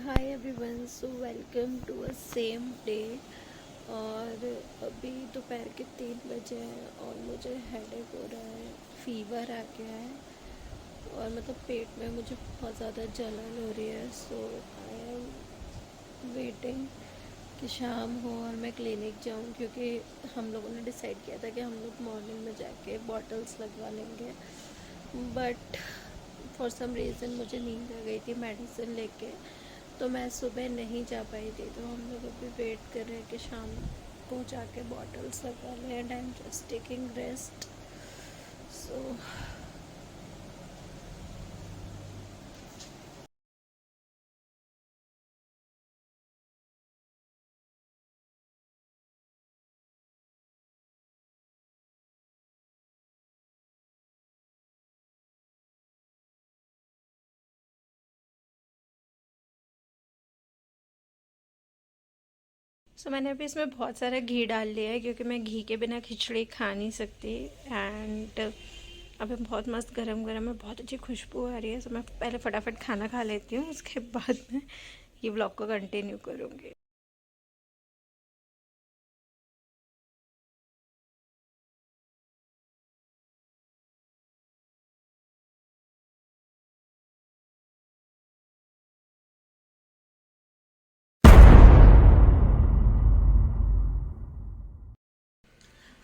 Hi everyone, so welcome to a same day. और अभी दोपहर के 3 बजे हैं और मुझे हेडेक हो रहा है, फीवर आ गया है और मतलब पेट में मुझे बहुत ज़्यादा जलन हो रही है। सो आई एम वेटिंग कि शाम हो और मैं क्लिनिक जाऊं, क्योंकि हम लोगों ने डिसाइड किया था कि हम लोग मॉर्निंग में जाके बॉटल्स लगवा लेंगे। बट फॉर सम रीज़न मुझे नींद आ गई थी मेडिसिन लेके, तो मैं सुबह नहीं जा पाई थी। तो हम लोग अभी वेट कर रहे हैं कि शाम को जाके बॉटल्स लगवा लें and I am just taking rest. So मैंने अभी इसमें बहुत सारा घी डाल लिया है, क्योंकि मैं घी के बिना खिचड़ी खा नहीं सकती। एंड अभी बहुत मस्त गरम गरम है, बहुत अच्छी खुशबू आ रही है। मैं पहले फटाफट खाना खा लेती हूँ, उसके बाद मैं ये ब्लॉग को कंटिन्यू करूँगी।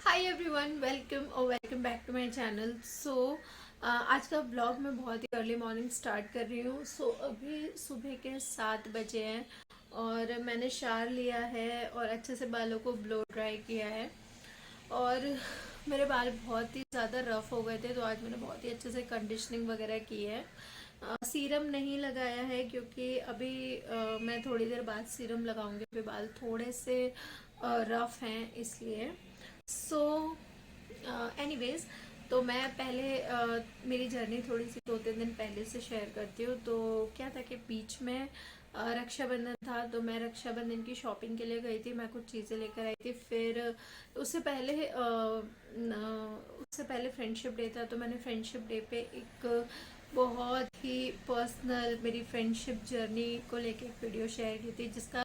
हाय एवरीवन, वेलकम और welcome back to my channel. आज का ब्लॉग मैं बहुत ही अर्ली मॉर्निंग स्टार्ट कर रही हूँ। अभी सुबह के 7 बजे हैं और मैंने शावर लिया है और अच्छे से बालों को ब्लो ड्राई किया है। और मेरे बाल बहुत ही ज़्यादा रफ हो गए थे, तो आज मैंने बहुत ही अच्छे से कंडीशनिंग वगैरह की है। सीरम नहीं लगाया है, क्योंकि अभी मैं थोड़ी देर बाद सीरम लगाऊंगी। अभी बाल थोड़े से रफ हैं इसलिए। सो एनीवेज, तो मैं पहले मेरी जर्नी थोड़ी सी 2-3 दिन पहले से शेयर करती हूँ। तो क्या था कि बीच में रक्षाबंधन था, तो मैं रक्षाबंधन की शॉपिंग के लिए गई थी। मैं कुछ चीज़ें लेकर आई थी। फिर उससे पहले फ्रेंडशिप डे था, तो मैंने फ्रेंडशिप डे पे एक बहुत ही पर्सनल मेरी फ्रेंडशिप जर्नी को लेके एक वीडियो शेयर की थी, जिसका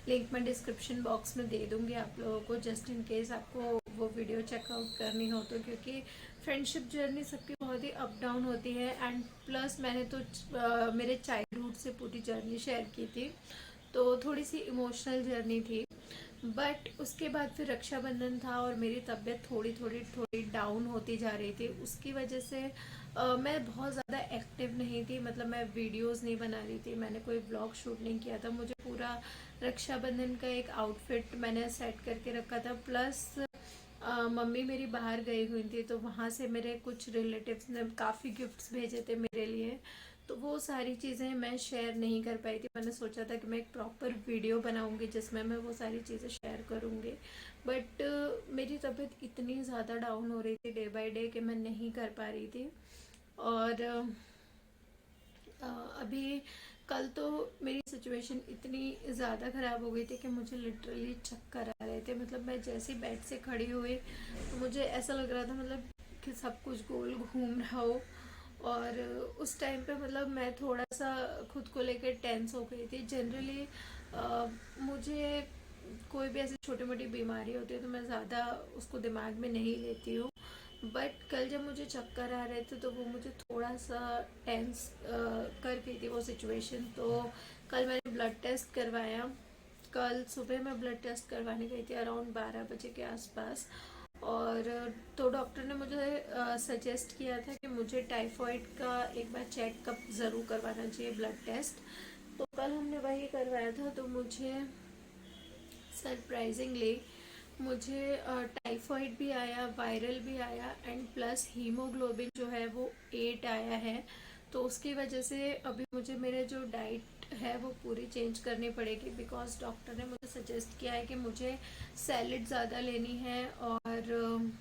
लिंक मैं डिस्क्रिप्शन बॉक्स में दे दूंगी आप लोगों को, जस्ट इन केस आपको वो वीडियो चेकआउट करनी हो तो। क्योंकि फ्रेंडशिप जर्नी सबकी बहुत ही अप डाउन होती है। एंड प्लस मैंने तो मेरे चाइल्डहुड से पूरी जर्नी शेयर की थी, तो थोड़ी सी इमोशनल जर्नी थी। बट उसके बाद फिर रक्षाबंधन था और मेरी तबीयत थोड़ी थोड़ी थोड़ी डाउन होती जा रही थी। उसकी वजह से मैं बहुत ज़्यादा एक्टिव नहीं थी, मतलब मैं वीडियोस नहीं बना रही थी, मैंने कोई ब्लॉग शूट नहीं किया था। मुझे पूरा रक्षाबंधन का एक आउटफिट मैंने सेट करके रखा था। प्लस मम्मी मेरी बाहर गई हुई थी, तो वहाँ से मेरे कुछ रिलेटिव्स ने काफ़ी गिफ्ट्स भेजे थे मेरे लिए। तो वो सारी चीज़ें मैं शेयर नहीं कर पाई थी। मैंने सोचा था कि मैं एक प्रॉपर वीडियो बनाऊंगी जिसमें मैं वो सारी चीज़ें शेयर करूंगी। बट मेरी तबीयत इतनी ज़्यादा डाउन हो रही थी डे बाय डे कि मैं नहीं कर पा रही थी। और अ, अभी कल तो मेरी सिचुएशन इतनी ज़्यादा ख़राब हो गई थी कि मुझे लिटरली चक्कर आ रहे थे। मतलब मैं जैसे ही बेड से खड़ी हुई तो मुझे ऐसा लग रहा था, मतलब कि सब कुछ गोल घूम रहा हो। और उस टाइम पे मतलब मैं थोड़ा सा खुद को लेकर टेंस हो गई थी। जनरली मुझे कोई भी ऐसी छोटी मोटी बीमारी होती है तो मैं ज़्यादा उसको दिमाग में नहीं लेती हूँ। बट कल जब मुझे चक्कर आ रहे थे तो वो मुझे थोड़ा सा टेंस कर गई थी वो सिचुएशन। तो कल मैंने ब्लड टेस्ट करवाया। कल सुबह मैं ब्लड टेस्ट करवाने गई थी अराउंड 12 बजे के आसपास। और तो डॉक्टर ने मुझे सजेस्ट किया था कि मुझे टाइफाइड का एक बार चेकअप ज़रूर करवाना चाहिए, ब्लड टेस्ट। तो कल हमने वही करवाया था। तो मुझे सरप्राइजिंगली मुझे टाइफाइड भी आया, वायरल भी आया, एंड प्लस हीमोग्लोबिन जो है वो 8 आया है। तो उसकी वजह से अभी मुझे मेरे जो डाइट है वो पूरी चेंज करनी पड़ेगी, बिकॉज डॉक्टर ने मुझे सजेस्ट किया है कि मुझे सैलड ज़्यादा लेनी है। और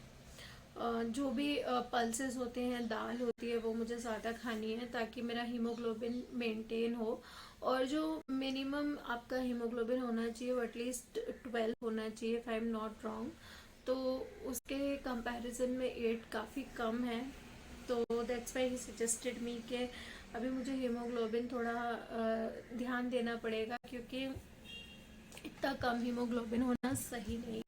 जो भी पल्सेस होते हैं, दाल होती है, वो मुझे ज़्यादा खानी है ताकि मेरा हीमोग्लोबिन मेंटेन हो। और जो मिनिमम आपका हीमोग्लोबिन होना चाहिए वो एटलीस्ट 12 होना चाहिए, if I am not wrong. तो उसके कंपैरिजन में 8 काफ़ी कम है। तो that's why he suggested me के अभी मुझे हीमोग्लोबिन थोड़ा ध्यान देना पड़ेगा, क्योंकि इतना कम हीमोग्लोबिन होना सही नहीं।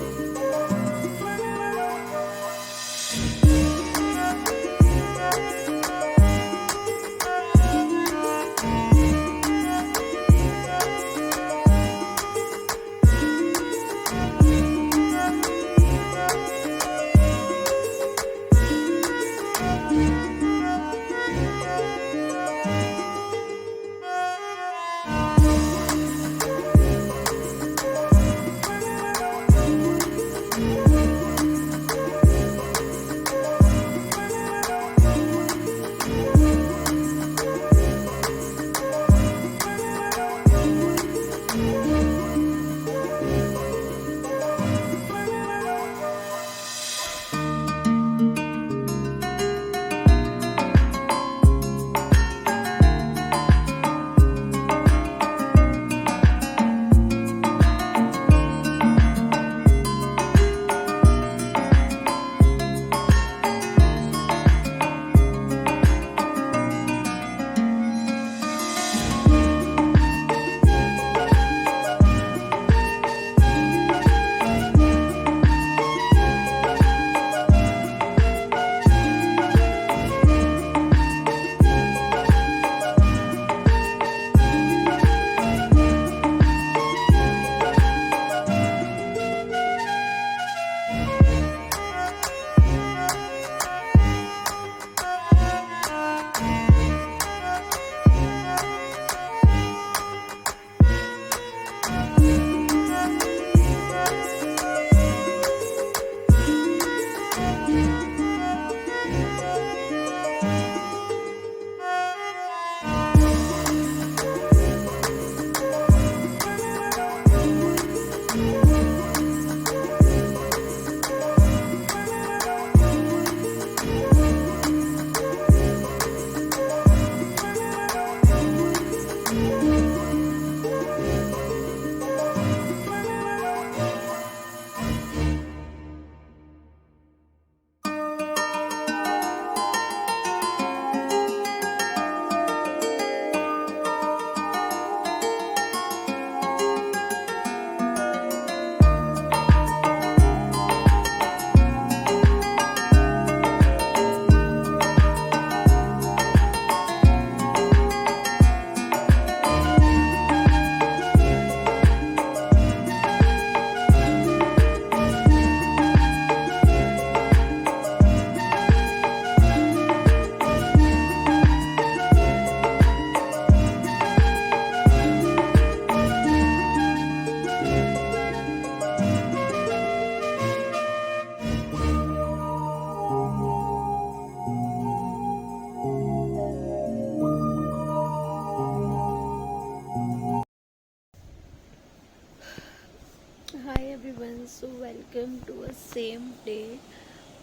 Hi everyone, so welcome to a same day.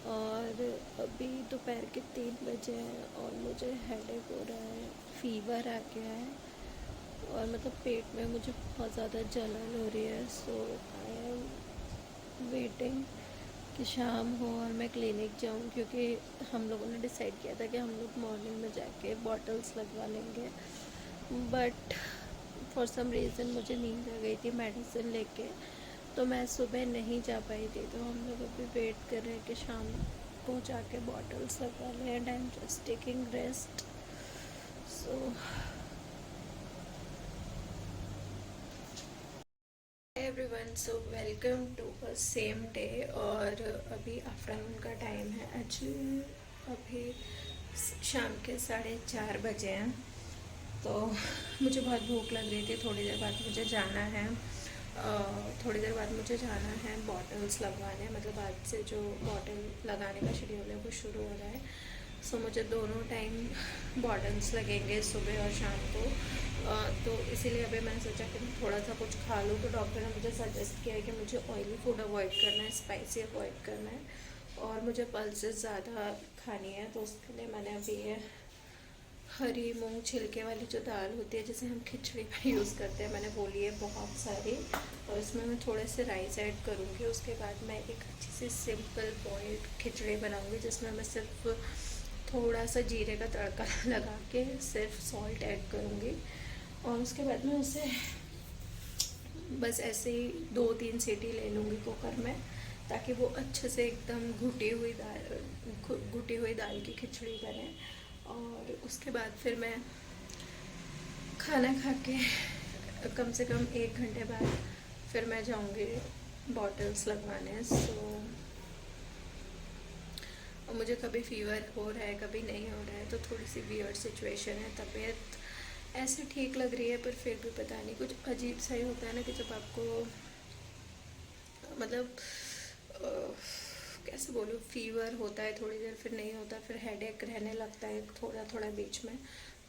और अभी दोपहर के 3 बजे हैं और मुझे हेडेक हो रहा है, फीवर आ गया है और मतलब पेट में मुझे बहुत ज़्यादा जलन हो रही है। सो आई एम वेटिंग कि शाम हो और मैं क्लिनिक जाऊं, क्योंकि हम लोगों ने डिसाइड किया था कि हम लोग मॉर्निंग में जाके बॉटल्स लगवा लेंगे, बट फॉर सम रीज़न मुझे नींद आ गई थी मेडिसिन लेके, तो मैं सुबह नहीं जा पाई थी। तो हम लोग अभी वेट कर रहे हैं कि शाम को जाके बॉटल्स लगवा लें, and I am just taking rest. So everyone, so welcome to a same day. और अभी आफ्टरनून का टाइम है, एक्चुअली अभी शाम के 4:30 बजे हैं। तो मुझे बहुत भूख लग रही थी, थोड़ी देर बाद मुझे जाना है बॉटल्स लगवाने। मतलब आज से जो बॉटल लगाने का शेड्यूल है वो शुरू हो रहा है। सो मुझे दोनों टाइम बॉटल्स लगेंगे, सुबह और शाम को। तो इसीलिए अभी मैंने सोचा कि मैं थोड़ा सा कुछ खा लूँ। तो डॉक्टर ने मुझे सजेस्ट किया है कि मुझे ऑयली फूड अवॉइड करना है, स्पाइसी अवॉइड करना है, और मुझे पल्सेस ज़्यादा खानी है। तो उसके लिए मैंने अभी ये हरी मूंग छिलके वाली जो दाल होती है, जिसे हम खिचड़ी में यूज़ करते हैं, मैंने वो ली है बहुत सारी। और इसमें मैं थोड़े से राइस ऐड करूँगी। उसके बाद मैं एक अच्छी सी सिंपल बॉइल्ड खिचड़ी बनाऊँगी, जिसमें मैं सिर्फ थोड़ा सा जीरे का तड़का लगा के सिर्फ सॉल्ट ऐड करूँगी, और उसके बाद में उसे बस ऐसे ही 2-3 सीटी ले लूँगी कुकर में, ताकि वो अच्छे से एकदम घुटी हुई दाल की खिचड़ी बने। और उसके बाद फिर मैं खाना खा के कम से कम 1 घंटे बाद फिर मैं जाऊँगी बॉटल्स लगवाने। सो मुझे कभी फीवर हो रहा है, कभी नहीं हो रहा है, तो थोड़ी सी वियर्ड सिचुएशन है, तबीयत ऐसे ठीक लग रही है, पर फिर भी पता नहीं कुछ अजीब सा ही होता है ना, कि जब आपको मतलब कैसे बोलूँ, फीवर होता है थोड़ी देर, फिर नहीं होता, फिर हेडेक रहने लगता है थोड़ा थोड़ा बीच में,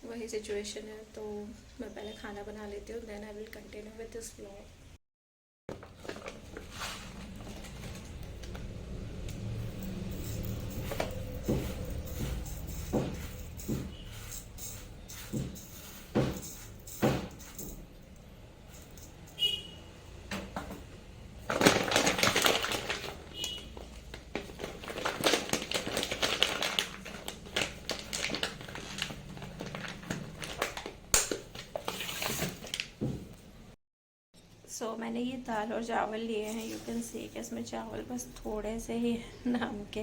वही सिचुएशन है। तो मैं पहले खाना बना लेती हूँ, then I will continue with this vlog. So मैंने ये दाल और चावल लिए हैं, यू कैन सी कि इसमें चावल बस थोड़े से ही नाम के,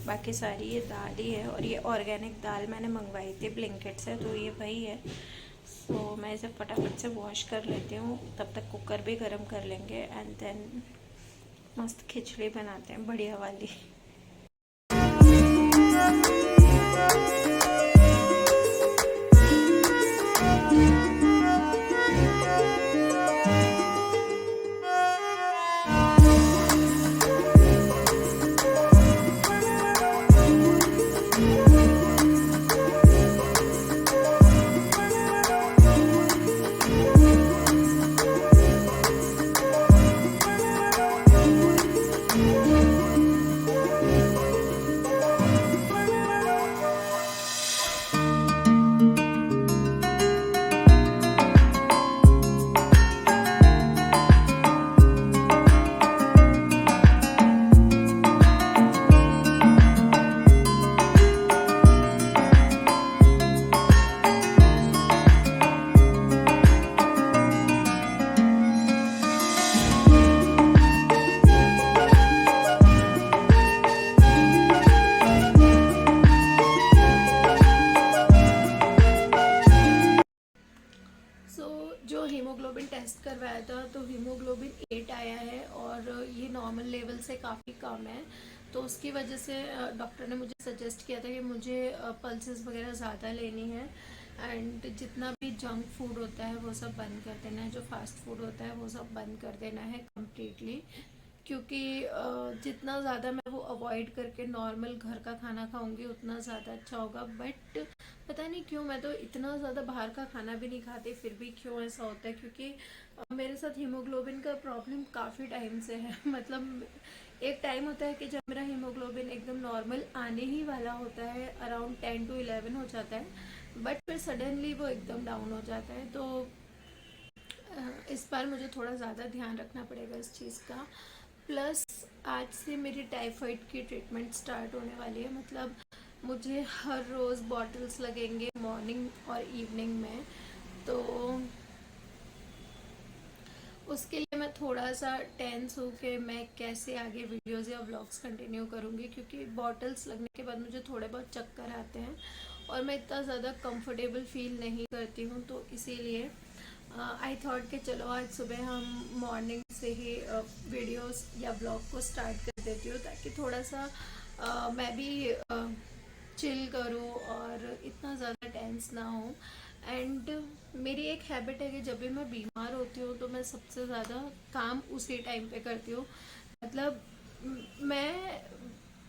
बाकी सारी ये दाल ही है। और ये ऑर्गेनिक दाल मैंने मंगवाई थी ब्लिंकिट से, तो ये वही है। सो मैं इसे फटाफट से वॉश कर लेती हूँ, तब तक कुकर भी गर्म कर लेंगे, एंड देन मस्त खिचड़ी बनाते हैं बढ़िया वाली। जो हीमोग्लोबिन टेस्ट करवाया था, तो हीमोग्लोबिन 8 आया है, और ये नॉर्मल लेवल से काफ़ी कम है। तो उसकी वजह से डॉक्टर ने मुझे सजेस्ट किया था कि मुझे पल्सेस वगैरह ज़्यादा लेनी है, एंड जितना भी जंक फूड होता है वो सब बंद कर देना है, जो फास्ट फूड होता है वो सब बंद कर देना है कम्प्लीटली। क्योंकि जितना ज़्यादा मैं वो अवॉइड करके नॉर्मल घर का खाना खाऊंगी उतना ज़्यादा अच्छा होगा। बट पता नहीं क्यों, मैं तो इतना ज़्यादा बाहर का खाना भी नहीं खाती, फिर भी क्यों ऐसा होता है, क्योंकि मेरे साथ हीमोग्लोबिन का प्रॉब्लम काफ़ी टाइम से है। मतलब एक टाइम होता है कि जब मेरा हीमोग्लोबिन एकदम नॉर्मल आने ही वाला होता है, अराउंड 10 to 11 हो जाता है, बट फिर सडनली वो एकदम डाउन हो जाता है। तो इस बार मुझे थोड़ा ज़्यादा ध्यान रखना पड़ेगा इस चीज़ का। प्लस आज से मेरी टाइफाइड की ट्रीटमेंट स्टार्ट होने वाली है, मतलब मुझे हर रोज़ बॉटल्स लगेंगे मॉर्निंग और इवनिंग में। तो उसके लिए मैं थोड़ा सा टेंस हूँ कि मैं कैसे आगे वीडियोज़ या व्लॉग्स कंटिन्यू करूँगी, क्योंकि बॉटल्स लगने के बाद मुझे थोड़े बहुत चक्कर आते हैं और मैं इतना ज़्यादा कंफर्टेबल फील नहीं करती हूँ। तो इसीलिए आई थॉट कि चलो आज सुबह हम मॉर्निंग से ही वीडियोस या ब्लॉग को स्टार्ट कर देती हूँ, ताकि थोड़ा सा मैं भी चिल करूँ और इतना ज़्यादा टेंस ना हो। एंड मेरी एक हैबिट है कि जब भी मैं बीमार होती हूँ तो मैं सबसे ज़्यादा काम उसी टाइम पे करती हूँ। मतलब मैं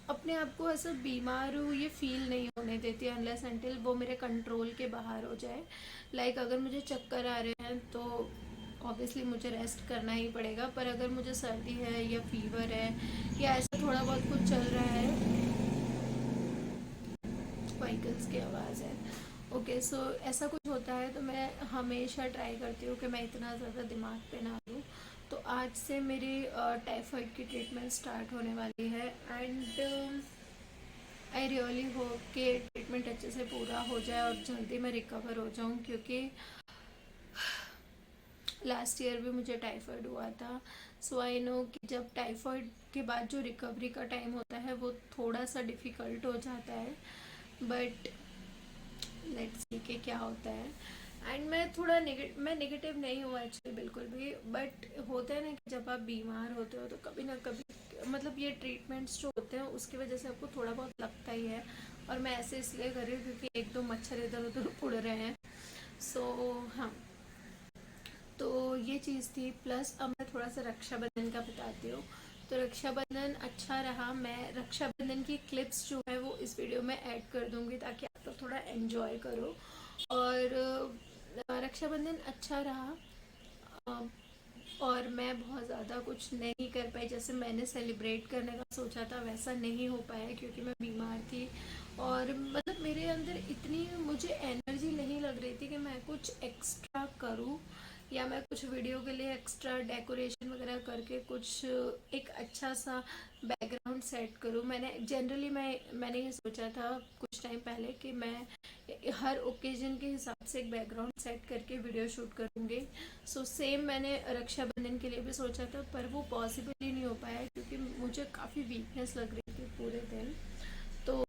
अपने आप को ऐसा बीमार हूँ ये फील नहीं होने देती अनलेस अनटिल वो मेरे कंट्रोल के बाहर हो जाए। लाइक अगर मुझे चक्कर आ रहे हैं तो ऑब्वियसली मुझे रेस्ट करना ही पड़ेगा, पर अगर मुझे सर्दी है या फीवर है या ऐसा थोड़ा बहुत कुछ चल रहा है, व्हीकल्स की आवाज़ है, ओके, सो ऐसा कुछ होता है तो मैं हमेशा ट्राई करती हूँ कि मैं इतना ज़्यादा दिमाग पे ना लूँ। तो आज से मेरी टाइफाइड की ट्रीटमेंट स्टार्ट होने वाली है, एंड आई रियली होप कि ट्रीटमेंट अच्छे से पूरा हो जाए और जल्दी मैं रिकवर हो जाऊँ, क्योंकि लास्ट ईयर भी मुझे टाइफाइड हुआ था। सो आई नो कि जब टाइफाइड के बाद जो रिकवरी का टाइम होता है वो थोड़ा सा डिफ़िकल्ट हो जाता है, बट लेट्स सी कि क्या होता है। एंड मैं नेगेटिव नहीं हूँ एक्चुअली बिल्कुल भी, बट होता है ना कि जब आप बीमार होते हो तो कभी ना कभी मतलब ये ट्रीटमेंट्स जो होते हैं उसकी वजह से आपको थोड़ा बहुत लगता ही है। और मैं ऐसे इसलिए कर रही हूँ क्योंकि एक दो मच्छर इधर उधर उड़ रहे हैं। सो हाँ, तो ये चीज़ थी। प्लस अब मैं थोड़ा सा रक्षाबंधन का बताती हूँ। तो रक्षाबंधन अच्छा रहा। मैं रक्षाबंधन की क्लिप्स जो है वो इस वीडियो में ऐड कर दूँगी ताकि आप लोग थोड़ा एंजॉय करो। और रक्षाबंधन अच्छा रहा। अ, और मैं बहुत ज़्यादा कुछ नहीं कर पाई, जैसे मैंने सेलिब्रेट करने का सोचा था वैसा नहीं हो पाया क्योंकि मैं बीमार थी। और मतलब मेरे अंदर इतनी मुझे एनर्जी नहीं लग रही थी कि मैं कुछ एक्स्ट्रा करूं या मैं कुछ वीडियो के लिए एक्स्ट्रा डेकोरेशन वगैरह करके कुछ एक अच्छा सा बैकग्राउंड सेट करूं। मैंने ये सोचा था कुछ टाइम पहले कि मैं हर ओकेजन के हिसाब से एक बैकग्राउंड सेट करके वीडियो शूट करूंगी। सो सेम मैंने रक्षाबंधन के लिए भी सोचा था, पर वो पॉसिबल ही नहीं हो पाया क्योंकि मुझे काफ़ी वीकनेस लग रही थी पूरे दिन। तो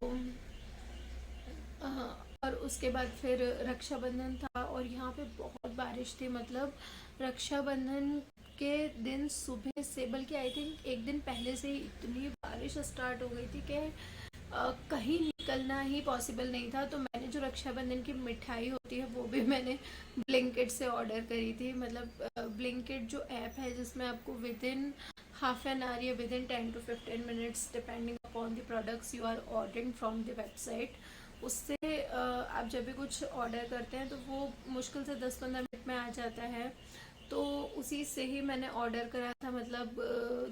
और उसके बाद फिर रक्षाबंधन था और यहाँ पे बहुत बारिश थी। मतलब रक्षाबंधन के दिन सुबह से, बल्कि आई थिंक एक दिन पहले से ही इतनी बारिश स्टार्ट हो गई थी कि कहीं निकलना ही पॉसिबल नहीं था। तो मैंने जो रक्षाबंधन की मिठाई होती है वो भी मैंने ब्लिंकिट से ऑर्डर करी थी। मतलब ब्लिंकिट जो ऐप है जिसमें आपको within half an hour या within 10 to 15 minutes depending upon the products you are ordering from the website, उससे आप जब भी कुछ ऑर्डर करते हैं तो वो मुश्किल से 10-15 मिनट में आ जाता है। तो उसी से ही मैंने ऑर्डर करा था। मतलब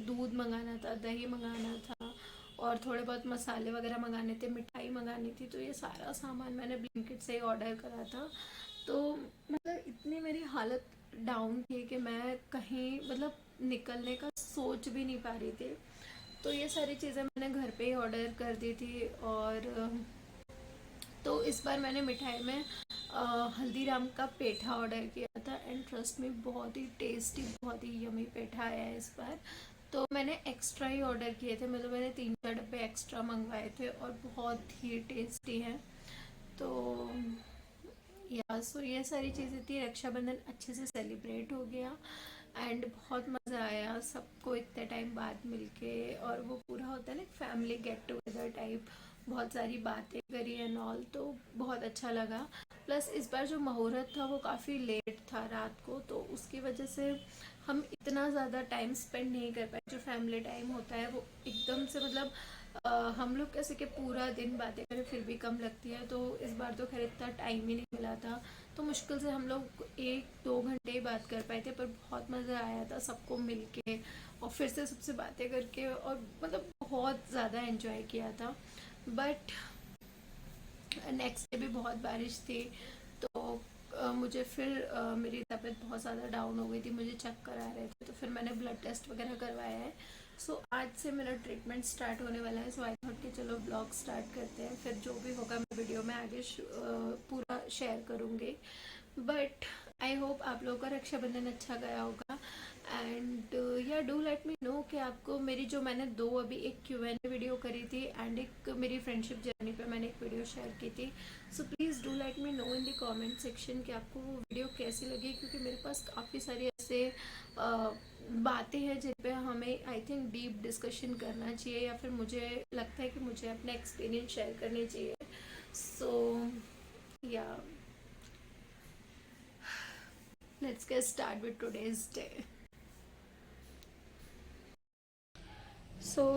दूध मंगाना था, दही मंगाना था और थोड़े बहुत मसाले वगैरह मंगाने थे, मिठाई मंगानी थी। तो ये सारा सामान मैंने ब्लिंकिट से ही ऑर्डर करा था। तो मतलब इतनी मेरी हालत डाउन थी कि मैं कहीं मतलब निकलने का सोच भी नहीं पा रही थी। तो ये सारी चीज़ें मैंने घर पे ही ऑर्डर कर दी थी। और तो इस बार मैंने मिठाई में हल्दीराम का पेठा ऑर्डर किया था एंड ट्रस्ट में बहुत ही टेस्टी, बहुत ही यमी पेठा आया है इस बार। तो मैंने एक्स्ट्रा ही ऑर्डर किए थे, मतलब मैंने 3-4 डब्बे एक्स्ट्रा मंगवाए थे और बहुत ही टेस्टी हैं। तो या सो ये सारी चीज़ें थी। रक्षाबंधन अच्छे से सेलिब्रेट हो गया एंड बहुत मज़ा आया सबको इतने टाइम बाद मिलके। और वो पूरा होता है ना फैमिली गेट टुगेदर टाइप, बहुत सारी बातें करी एंड ऑल, तो बहुत अच्छा लगा। प्लस इस बार जो मुहूर्त था वो काफ़ी लेट था रात को, तो उसकी वजह से हम इतना ज़्यादा टाइम स्पेंड नहीं कर पाए। जो फैमिली टाइम होता है वो एकदम से मतलब हम लोग कैसे कि पूरा दिन बातें करें फिर भी कम लगती है। तो इस बार तो खैर इतना टाइम ही नहीं मिला था, तो मुश्किल से हम लोग 1-2 घंटे ही बात कर पाए थे। पर बहुत मज़ा आया था सबको मिल के और फिर से सबसे बातें करके, और मतलब बहुत ज़्यादा एंजॉय किया था। बट नेक्स्ट डे भी बहुत बारिश थी। तो मुझे फिर मेरी तबीयत बहुत ज़्यादा डाउन हो गई थी, मुझे चक्कर आ रहे थे, तो फिर मैंने ब्लड टेस्ट वगैरह करवाया है। सो आज से मेरा ट्रीटमेंट स्टार्ट होने वाला है। सो आई थॉट कि चलो ब्लॉग स्टार्ट करते हैं, फिर जो भी होगा मैं वीडियो में आगे पूरा शेयर करूँगी। बट आई होप आप लोगों का रक्षाबंधन अच्छा गया होगा। एंड या डू लेट मी नो कि आपको मेरी जो मैंने दो अभी एक Q&A वीडियो करी थी एंड एक मेरी फ्रेंडशिप जर्नी पे मैंने एक वीडियो शेयर की थी। So please do let me know in the comment section कि आपको वो वीडियो कैसी लगी, क्योंकि मेरे पास काफ़ी सारी ऐसे बातें हैं जिन पे हमें आई थिंक डीप डिस्कशन करना चाहिए, या फिर मुझे लगता है कि मुझे अपने एक्सपीरियंस शेयर करने चाहिए। सो या let's get start with today's day.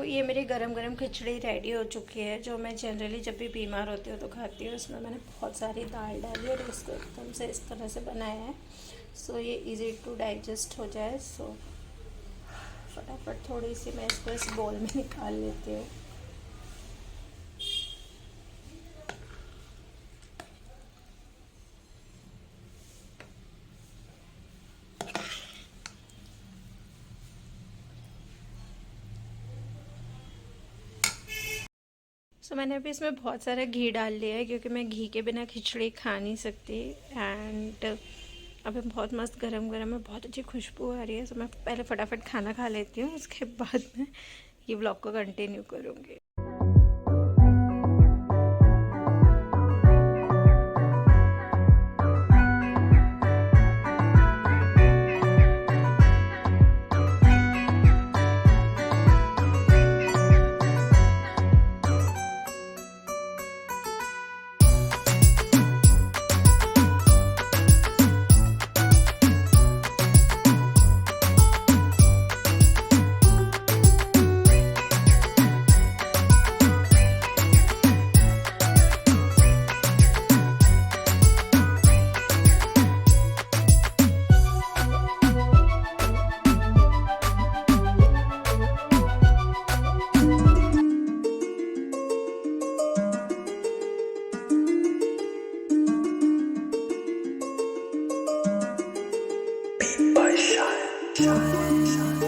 ये मेरी गरम गरम खिचड़ी रेडी हो चुकी है, जो मैं जनरली जब भी बीमार होती हूँ तो खाती हूँ। इसमें मैंने बहुत सारी दाल डाली और इसको एकदम से इस तरह से बनाया है। ये इजी टू डाइजेस्ट हो जाए। फटाफट थोड़ी सी मैं इसको इस बोल में निकाल लेती हूँ। सो मैंने अभी इसमें बहुत सारा घी डाल लिया है क्योंकि मैं घी के बिना खिचड़ी खा नहीं सकती। एंड अभी बहुत मस्त गरम गरम है, बहुत अच्छी खुशबू आ रही है। सो मैं पहले फटाफट खाना खा लेती हूँ, उसके बाद मैं ये ब्लॉग को कंटिन्यू करूँगी। Shine.